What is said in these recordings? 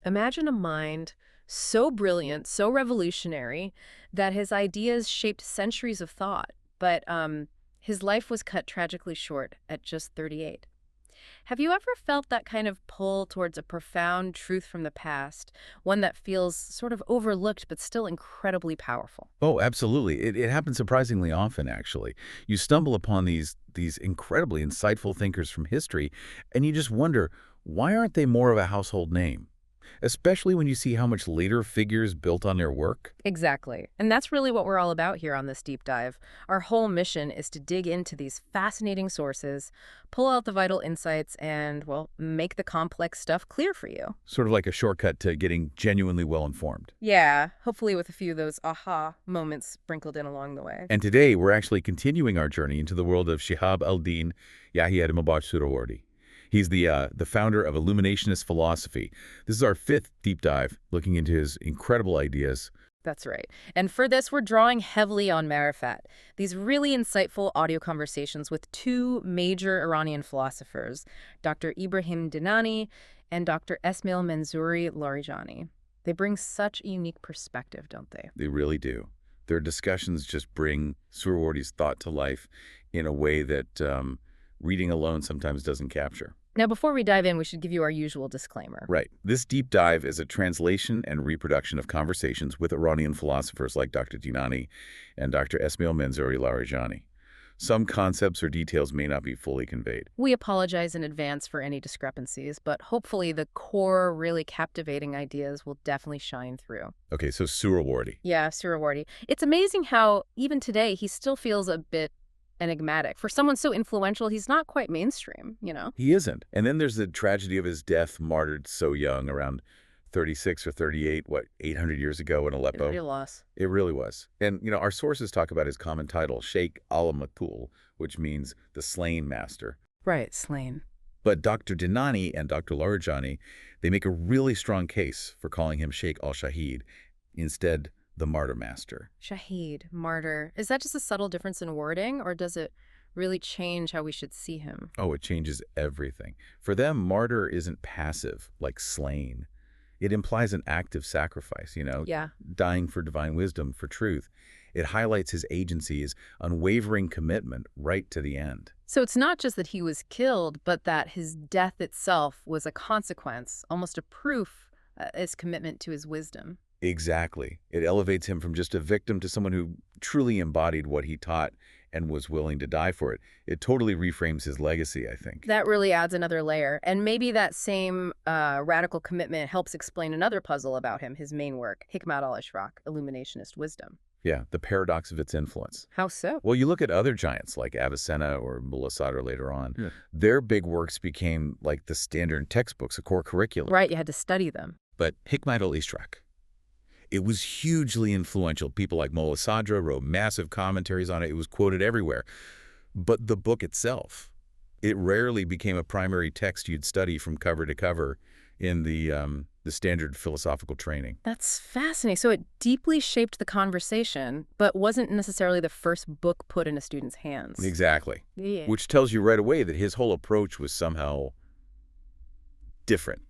Imagine a mind so brilliant, so revolutionary, that his ideas shaped centuries of thought, but his life was cut tragically short at just 38. Have you ever felt that kind of pull towards a profound truth from the past, one that feels sort of overlooked but still incredibly powerful? Oh, absolutely. It happens surprisingly often, actually. You stumble upon these incredibly insightful thinkers from history, and you just wonder, why aren't they more of a household name? Especially when you see how much later figures built on their work. Exactly. And that's really what we're all about here on this deep dive. Our whole mission is to dig into these fascinating sources, pull out the vital insights, and, well, make the complex stuff clear for you. Sort of like a shortcut to getting genuinely well informed. Yeah, hopefully with a few of those aha moments sprinkled in along the way. And today, we're actually continuing our journey into the world of Shihab al-Din Yahya Suhrawardi. He's the founder of Illuminationist philosophy. This is our fifth deep dive, looking into his incredible ideas. That's right. And for this, we're drawing heavily on Marifat, these really insightful audio conversations with two major Iranian philosophers, Dr. Ibrahim Dinani and Dr. Esmail Manzouri Larijani. They bring such a unique perspective, don't they? They really do. Their discussions just bring Suhrawardi's thought to life in a way that reading alone sometimes doesn't capture. Now, before we dive in, we should give you our usual disclaimer. Right. This deep dive is a translation and reproduction of conversations with Iranian philosophers like Dr. Dinani and Dr. Esmail Manzouri Larijani. Some concepts or details may not be fully conveyed. We apologize in advance for any discrepancies, but hopefully the core, really captivating ideas will definitely shine through. Okay, so Suhrawardi. Yeah, Suhrawardi. It's amazing how, even today, he still feels a bit enigmatic. For someone so influential, he's not quite mainstream, you know? He isn't. And then there's the tragedy of his death, martyred so young, around 36 or 38, 800 years ago in Aleppo. Real loss. It really was. And, our sources talk about his common title, Sheikh al-Mithal, which means the slain master. Right, slain. But Dr. Dinani and Dr. Larijani, they make a really strong case for calling him Sheikh al-Shahid, instead the martyr master. Shahid, martyr. Is that just a subtle difference in wording, or does it really change how we should see him? Oh, it changes everything. For them, martyr isn't passive, like slain. It implies an active sacrifice, Yeah. dying for divine wisdom, for truth. It highlights his agency, his unwavering commitment right to the end. So it's not just that he was killed, but that his death itself was a consequence, almost a proof, his commitment to his wisdom. Exactly. It elevates him from just a victim to someone who truly embodied what he taught and was willing to die for it. It totally reframes his legacy, I think. That really adds another layer. And maybe that same radical commitment helps explain another puzzle about him, his main work, Hikmat al-Ishraq, Illuminationist Wisdom. Yeah, the paradox of its influence. How so? Well, you look at other giants like Avicenna or Mulla Sadra later on. Yeah. Their big works became like the standard textbooks, a core curriculum. Right, you had to study them. But Hikmat al-Ishraq, it was hugely influential. People like Mulla Sadra wrote massive commentaries on it. It was quoted everywhere. But the book itself, it rarely became a primary text you'd study from cover to cover in the standard philosophical training. That's fascinating. So it deeply shaped the conversation, but wasn't necessarily the first book put in a student's hands. Exactly. Yeah. Which tells you right away that his whole approach was somehow different,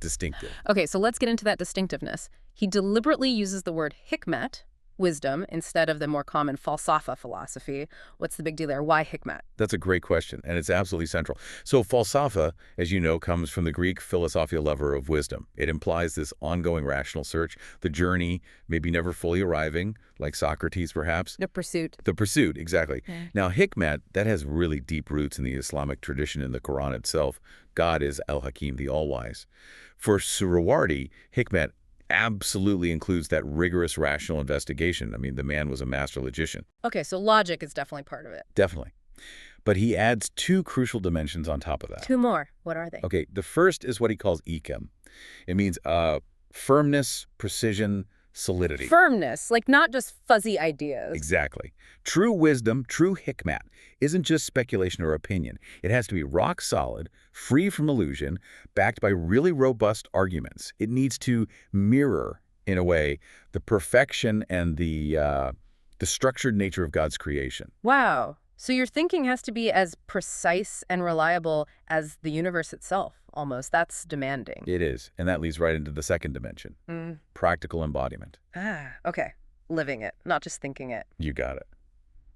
distinctive. Okay, so let's get into that distinctiveness. He deliberately uses the word hikmat, wisdom, instead of the more common falsafa philosophy. What's the big deal there? Why hikmat? That's a great question, and it's absolutely central. So falsafa, as you know, comes from the Greek philosophia lover of wisdom. It implies this ongoing rational search, the journey, maybe never fully arriving, like Socrates perhaps. The pursuit. The pursuit, exactly. Yeah. Now, hikmat, that has really deep roots in the Islamic tradition in the Quran itself. God is al-Hakim, the all-wise. For Suhrawardi, hikmat absolutely includes that rigorous rational investigation. I mean, the man was a master logician. Okay, so logic is definitely part of it. Definitely. But he adds two crucial dimensions on top of that. Two more. What are they? Okay, the first is what he calls ikem. It means firmness, precision, solidity. Firmness, like not just fuzzy ideas. Exactly. True wisdom, true hikmat, isn't just speculation or opinion. It has to be rock solid, free from illusion, backed by really robust arguments. It needs to mirror, in a way, the perfection and the structured nature of God's creation. Wow. So your thinking has to be as precise and reliable as the universe itself, almost. That's demanding. It is, and that leads right into the second dimension, Mm. practical embodiment. Okay. Living it, not just thinking it. You got it.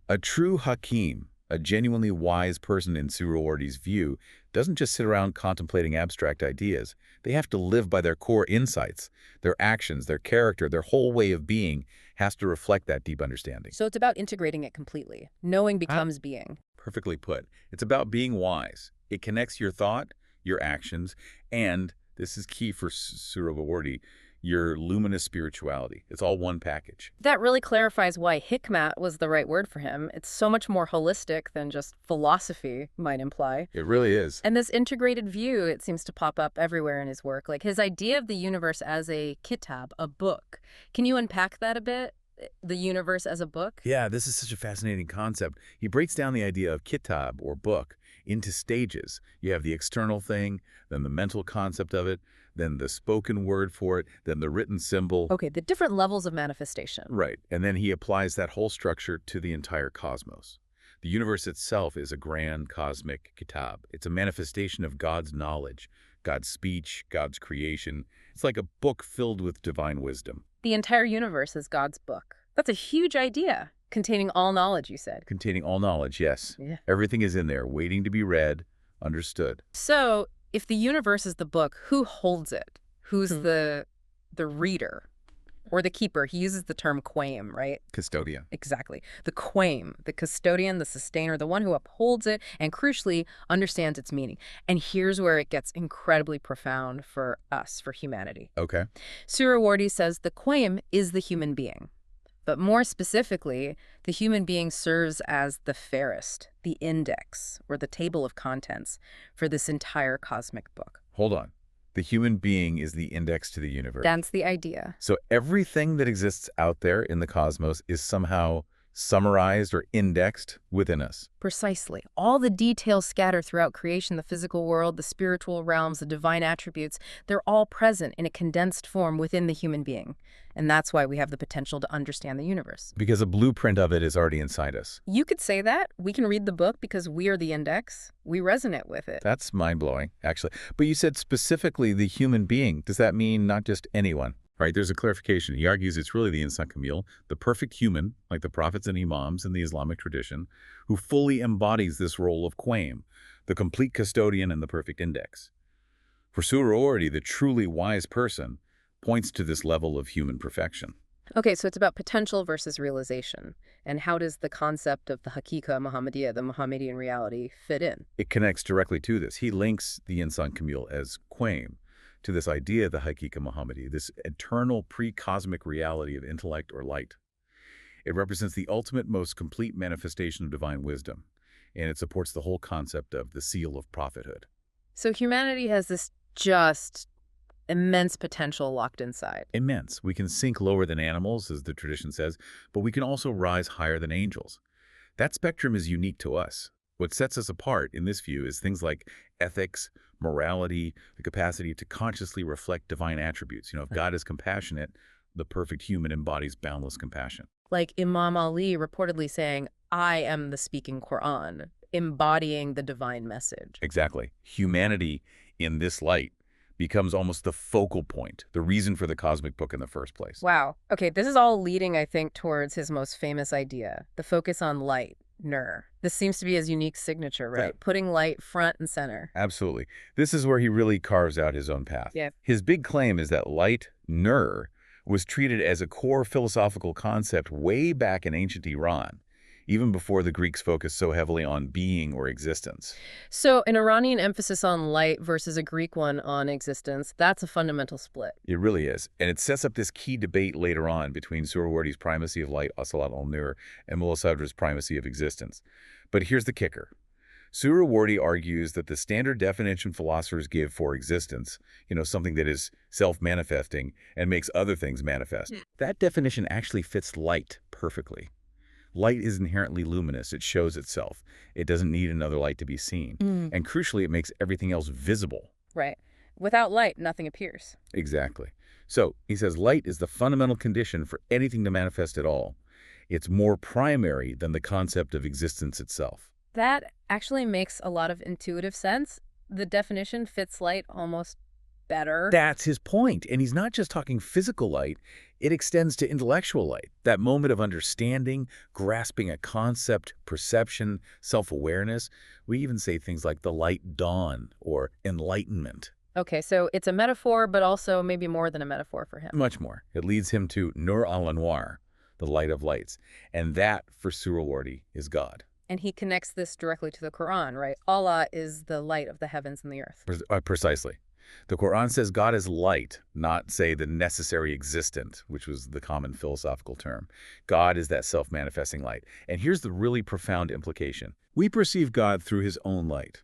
A true Hakim, a genuinely wise person in Suhrawardi's view, doesn't just sit around contemplating abstract ideas. They have to live by their core insights. Their actions, their character, their whole way of being has to reflect that deep understanding. So it's about integrating it completely. Knowing becomes being. Perfectly put. It's about being wise. It connects your thought, your actions, and, this is key for Suhrawardi, your luminous spirituality. It's all one package. That really clarifies why Hikmat was the right word for him. It's so much more holistic than just philosophy might imply. It really is. And this integrated view, it seems to pop up everywhere in his work. Like his idea of the universe as a kitab, a book. Can you unpack that a bit? The universe as a book? Yeah, this is such a fascinating concept. He breaks down the idea of kitab, or book, into stages. You have the external thing, then the mental concept of it, then the spoken word for it, then the written symbol. Okay, the different levels of manifestation. Right, and then he applies that whole structure to the entire cosmos. The universe itself is a grand cosmic kitab. It's a manifestation of God's knowledge, God's speech, God's creation. It's like a book filled with divine wisdom. The entire universe is God's book. That's a huge idea. Containing all knowledge, you said. Containing all knowledge, yes. Yeah. Everything is in there, waiting to be read, understood. So, if the universe is the book, who holds it? Who's the reader? Or the keeper? He uses the term quaim, right? Custodian. Exactly. The quaim, the custodian, the sustainer, the one who upholds it and, crucially, understands its meaning. And here's where it gets incredibly profound for us, for humanity. Okay. Suhrawardi says the quaim is the human being. But more specifically, the human being serves as the fairest, the index, or the table of contents for this entire cosmic book. Hold on. The human being is the index to the universe. That's the idea. So everything that exists out there in the cosmos is somehow summarized or indexed within us. Precisely. All the details scattered throughout creation, the physical world, the spiritual realms, the divine attributes, they're all present in a condensed form within the human being. And that's why we have the potential to understand the universe. Because a blueprint of it is already inside us. You could say that. We can read the book because we are the index. We resonate with it. That's mind-blowing, actually. But you said specifically the human being. Does that mean not just anyone? Right, there's a clarification. He argues it's really the Insan Kamil, the perfect human, like the prophets and imams in the Islamic tradition, who fully embodies this role of quaim, the complete custodian and the perfect index. For Suhrawardi, the truly wise person points to this level of human perfection. Okay, so it's about potential versus realization. And how does the concept of the Hakika Muhammadiyya, the Muhammadian reality, fit in? It connects directly to this. He links the Insan Kamil as quaim to this idea of the Hakika Muhammadi, this eternal pre-cosmic reality of intellect or light. It represents the ultimate, most complete manifestation of divine wisdom, and it supports the whole concept of the seal of prophethood. So humanity has this just immense potential locked inside. Immense. We can sink lower than animals, as the tradition says, but we can also rise higher than angels. That spectrum is unique to us. What sets us apart in this view is things like ethics, morality, the capacity to consciously reflect divine attributes. You know, if God is compassionate, the perfect human embodies boundless compassion. Like Imam Ali reportedly saying, I am the speaking Quran, embodying the divine message. Exactly. Humanity in this light becomes almost the focal point, the reason for the cosmic book in the first place. Wow. Okay, this is all leading, I think, towards his most famous idea, the focus on light. Nur. This seems to be his unique signature, right? Yeah. Putting light front and center. Absolutely. This is where he really carves out his own path. Yeah. His big claim is that light, Nur, was treated as a core philosophical concept way back in ancient Iran, even before the Greeks focused so heavily on being or existence. So an Iranian emphasis on light versus a Greek one on existence, that's a fundamental split. It really is. And it sets up this key debate later on between Suhrawardi's primacy of light, Asalat al-Nur, and Mulla Sadra's primacy of existence. But here's the kicker. Suhrawardi argues that the standard definition philosophers give for existence, something that is self-manifesting and makes other things manifest, that definition actually fits light perfectly. Light is inherently luminous. It shows itself. It doesn't need another light to be seen. And crucially, it makes everything else visible. Right. Without light, nothing appears. Exactly. So he says light is the fundamental condition for anything to manifest at all. It's more primary than the concept of existence itself. That actually makes a lot of intuitive sense. The definition fits light almost better. That's his point. And he's not just talking physical light. It extends to intellectual light, that moment of understanding, grasping a concept, perception, self-awareness. We even say things like the light dawn or enlightenment. Okay, so it's a metaphor, but also maybe more than a metaphor for him. Much more. It leads him to Nur al-Anwar, the light of lights. And that, for Suhrawardi, is God. And he connects this directly to the Quran, right? Allah is the light of the heavens and the earth. Precisely. The Quran says God is light, not, say, the necessary existent, which was the common philosophical term. God is that self-manifesting light. And here's the really profound implication. We perceive God through his own light.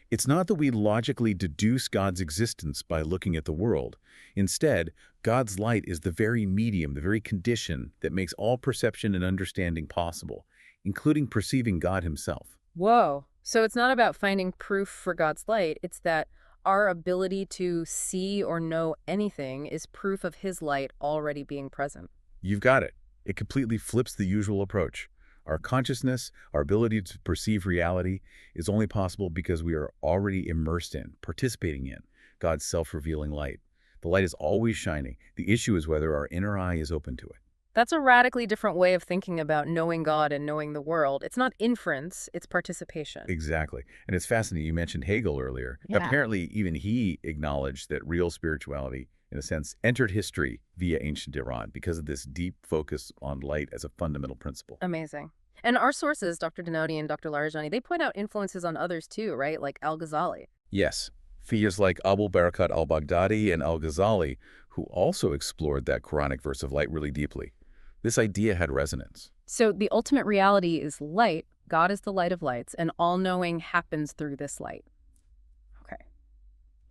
It's not that we logically deduce God's existence by looking at the world. Instead, God's light is the very medium, the very condition that makes all perception and understanding possible, including perceiving God himself. Whoa. So it's not about finding proof for God's light. It's that our ability to see or know anything is proof of his light already being present. You've got it. It completely flips the usual approach. Our consciousness, our ability to perceive reality, is only possible because we are already immersed in, participating in, God's self-revealing light. The light is always shining. The issue is whether our inner eye is open to it. That's a radically different way of thinking about knowing God and knowing the world. It's not inference, it's participation. Exactly. And it's fascinating. You mentioned Hegel earlier. Yeah. Apparently, even he acknowledged that real spirituality, in a sense, entered history via ancient Iran because of this deep focus on light as a fundamental principle. Amazing. And our sources, Dr. Dinani and Dr. Larijani, they point out influences on others too, right? Like al-Ghazali. Yes. Figures like Abu Barakat al-Baghdadi and al-Ghazali, who also explored that Quranic verse of light really deeply. This idea had resonance. So the ultimate reality is light. God is the light of lights, and all-knowing happens through this light. Okay.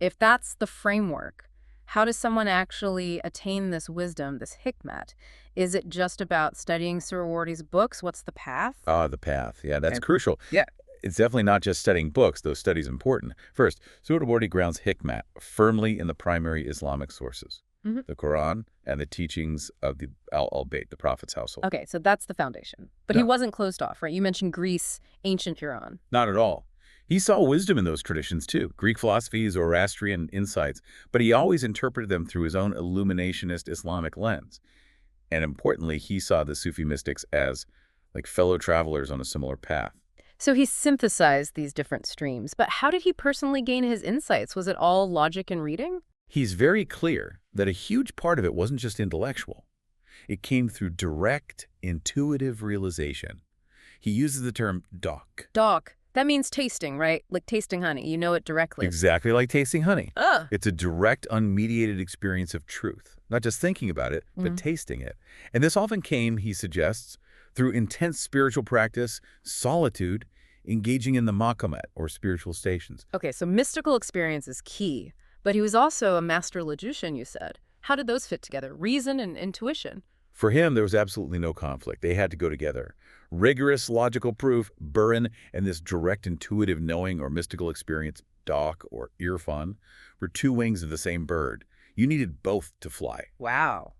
If that's the framework, how does someone actually attain this wisdom, this hikmat? Is it just about studying Suhrawardi's books? What's the path? The path. Yeah, that's crucial. Yeah. It's definitely not just studying books, though study's important. First, Suhrawardi grounds Hikmat firmly in the primary Islamic sources, the Quran and the teachings of the al-Bayt, the Prophet's household. Okay, so that's the foundation. But he wasn't closed off, right? You mentioned Greece, ancient Iran. Not at all. He saw wisdom in those traditions, too, Greek philosophy, Zoroastrian insights, but he always interpreted them through his own illuminationist Islamic lens. And importantly, he saw the Sufi mystics as like fellow travelers on a similar path. So he synthesized these different streams, but how did he personally gain his insights? Was it all logic and reading? He's very clear that a huge part of it wasn't just intellectual. It came through direct, intuitive realization. He uses the term doc. Doc. That means tasting, right? Like tasting honey. You know it directly. Exactly like tasting honey. Ah. It's a direct, unmediated experience of truth. Not just thinking about it, but tasting it. And this often came, he suggests, through intense spiritual practice, solitude, engaging in the maqamat, or spiritual stations. Okay, so mystical experience is key. But he was also a master logician, you said. How did those fit together? Reason and intuition? For him, there was absolutely no conflict. They had to go together. Rigorous logical proof, Burin, and this direct intuitive knowing or mystical experience, Doc or Irfan, were two wings of the same bird. You needed both to fly. Wow.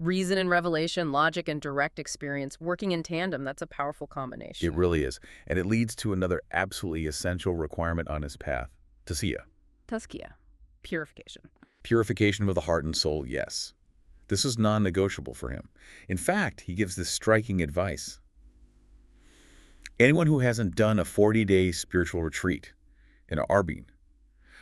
Reason and revelation, logic and direct experience, working in tandem, that's a powerful combination. It really is. And it leads to another absolutely essential requirement on his path, tasiyya. Tazkiyah, purification. Purification of the heart and soul, yes. This is non-negotiable for him. In fact, he gives this striking advice. Anyone who hasn't done a 40-day spiritual retreat in Arbin,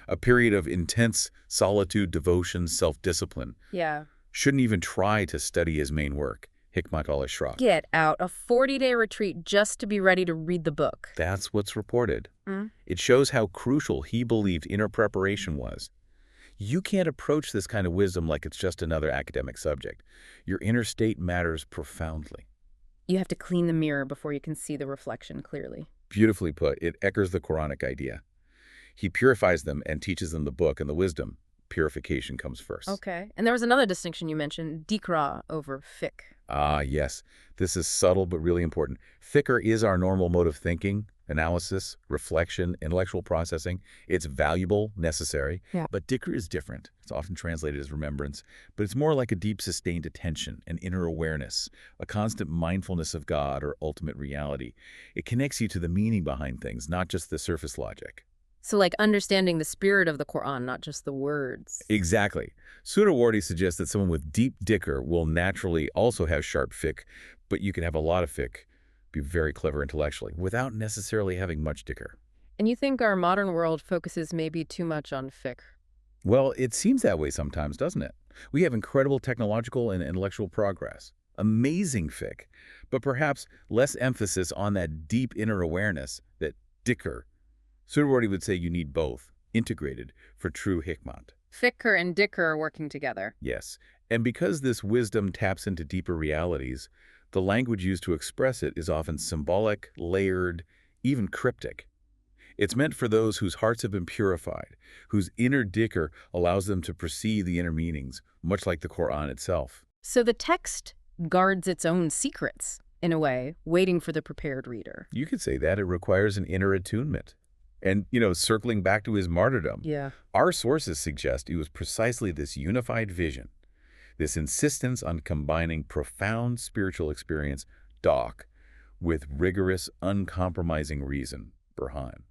a period of intense solitude, devotion, self-discipline, Yeah. shouldn't even try to study his main work, Hikmat al-Ishraq. Get out. A 40-day retreat just to be ready to read the book. That's what's reported. It shows how crucial he believed inner preparation was. You can't approach this kind of wisdom like it's just another academic subject. Your inner state matters profoundly. You have to clean the mirror before you can see the reflection clearly. Beautifully put, it echoes the Quranic idea. He purifies them and teaches them the book and the wisdom. Purification comes first. Okay. And there was another distinction you mentioned, dikra over fiqh. Ah, yes. This is subtle but really important. Fikr is our normal mode of thinking, analysis, reflection, intellectual processing. It's valuable, necessary. Yeah. But dhikr is different. It's often translated as remembrance, but it's more like a deep, sustained attention, an inner awareness, a constant mindfulness of God or ultimate reality. It connects you to the meaning behind things, not just the surface logic. So like understanding the spirit of the Quran, not just the words. Exactly. Suhrawardi suggests that someone with deep dhikr will naturally also have sharp fiqh, but you can have a lot of fiqh, be very clever intellectually, without necessarily having much dhikr. And you think our modern world focuses maybe too much on fiqh? Well, it seems that way sometimes, doesn't it? We have incredible technological and intellectual progress, amazing fiqh, but perhaps less emphasis on that deep inner awareness, that dhikr. Suhrawardi would say you need both, integrated, for true hikmat. Fikr and dhikr working together. Yes, and because this wisdom taps into deeper realities, the language used to express it is often symbolic, layered, even cryptic. It's meant for those whose hearts have been purified, whose inner dhikr allows them to perceive the inner meanings, much like the Quran itself. So the text guards its own secrets, in a way, waiting for the prepared reader. You could say that it requires an inner attunement. And, circling back to his martyrdom, Yeah. our sources suggest it was precisely this unified vision, this insistence on combining profound spiritual experience, Doc, with rigorous, uncompromising reason, Burhan,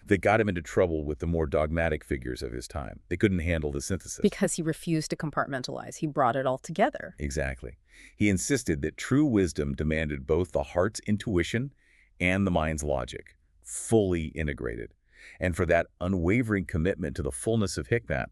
that got him into trouble with the more dogmatic figures of his time. They couldn't handle the synthesis. Because he refused to compartmentalize. He brought it all together. Exactly. He insisted that true wisdom demanded both the heart's intuition and the mind's logic, fully integrated. And for that unwavering commitment to the fullness of Hikmat,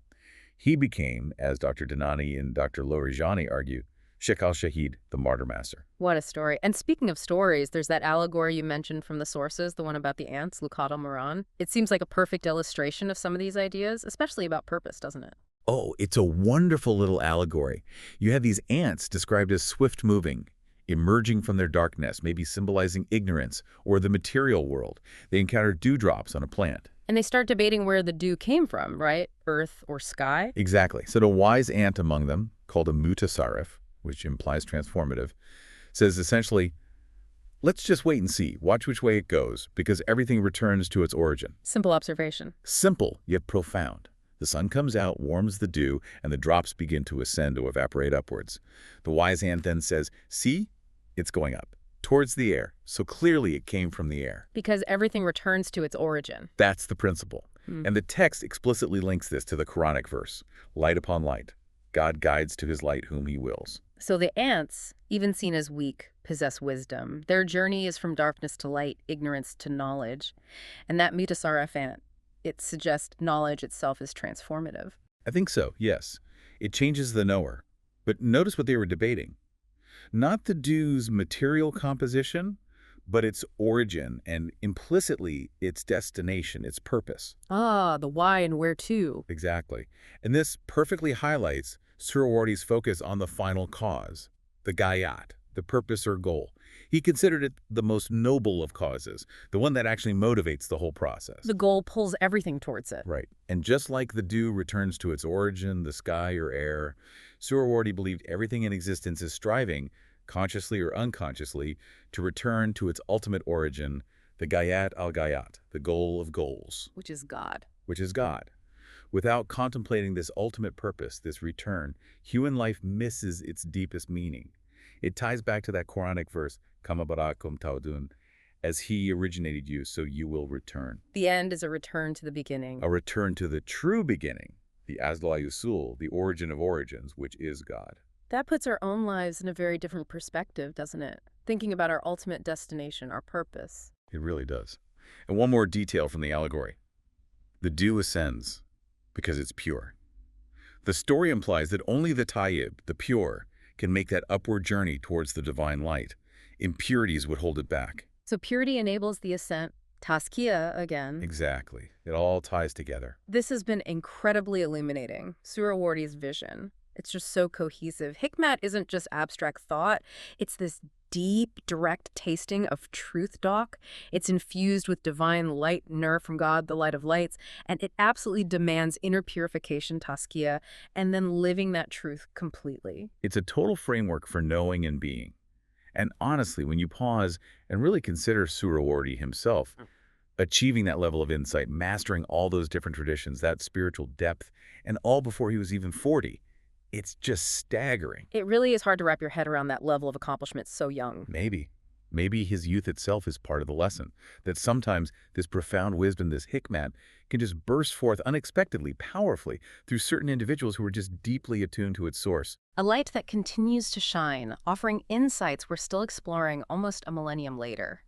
he became, as Dr. Dinani and Dr. Lourijani argue, Sheikh al-Shahid, the martyr master. What a story. And speaking of stories, there's that allegory you mentioned from the sources, the one about the ants, Lukat al-Moran. It seems like a perfect illustration of some of these ideas, especially about purpose, doesn't it? Oh, it's a wonderful little allegory. You have these ants described as swift-moving, emerging from their dark nest, maybe symbolizing ignorance or the material world. They encounter dewdrops on a plant. And they start debating where the dew came from, right? Earth or sky? Exactly. So the wise ant among them, called a mutasarrif, which implies transformative, says essentially, let's just wait and see, watch which way it goes, because everything returns to its origin. Simple observation. Simple, yet profound. The sun comes out, warms the dew, and the drops begin to ascend to evaporate upwards. The wise ant then says, see, it's going up, towards the air, so clearly it came from the air. Because everything returns to its origin. That's the principle. And the text explicitly links this to the Quranic verse, light upon light. God guides to his light whom he wills. So the ants, even seen as weak, possess wisdom. Their journey is from darkness to light, ignorance to knowledge. And that mutasarrif ant, it suggests knowledge itself is transformative. I think so, yes. It changes the knower. But notice what they were debating. Not the dew's material composition, but its origin and implicitly its destination, its purpose. Ah, the why and where to. Exactly. And this perfectly highlights Suhrawardi's focus on the final cause, the gayat, the purpose or goal. He considered it the most noble of causes, the one that actually motivates the whole process. The goal pulls everything towards it. Right. And just like the dew returns to its origin, the sky or air, Suhrawardi believed everything in existence is striving, consciously or unconsciously, to return to its ultimate origin, the gayat al-gayat, the goal of goals. Which is God. Which is God. Without contemplating this ultimate purpose, this return, human life misses its deepest meaning. It ties back to that Quranic verse, Kama barakum taudun, as he originated you, so you will return. The end is a return to the beginning. A return to the true beginning, the Asla Yusul, the origin of origins, which is God. That puts our own lives in a very different perspective, doesn't it? Thinking about our ultimate destination, our purpose. It really does. And one more detail from the allegory. The dew ascends because it's pure. The story implies that only the tayyib, the pure, can make that upward journey towards the divine light. Impurities would hold it back. So purity enables the ascent. Tazkiyah again. Exactly. It all ties together. This has been incredibly illuminating. Suhrawardi's vision. It's just so cohesive. Hikmat isn't just abstract thought. It's this deep, direct tasting of truth, Doc. It's infused with divine light, nur from God, the light of lights, and it absolutely demands inner purification, tazkiyah, and then living that truth completely. It's a total framework for knowing and being. And honestly, when you pause and really consider Suhrawardi himself, achieving that level of insight, mastering all those different traditions, that spiritual depth, and all before he was even 40, it's just staggering. It really is hard to wrap your head around that level of accomplishment so young. Maybe. Maybe his youth itself is part of the lesson, that sometimes this profound wisdom, this hikmat, can just burst forth unexpectedly, powerfully, through certain individuals who are just deeply attuned to its source. A light that continues to shine, offering insights we're still exploring almost a millennium later.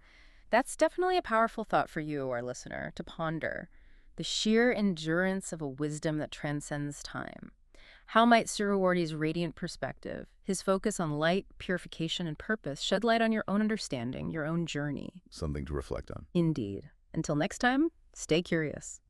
That's definitely a powerful thought for you, our listener, to ponder. The sheer endurance of a wisdom that transcends time. How might Suhrawardi's radiant perspective, his focus on light, purification, and purpose, shed light on your own understanding, your own journey? Something to reflect on. Indeed. Until next time, stay curious.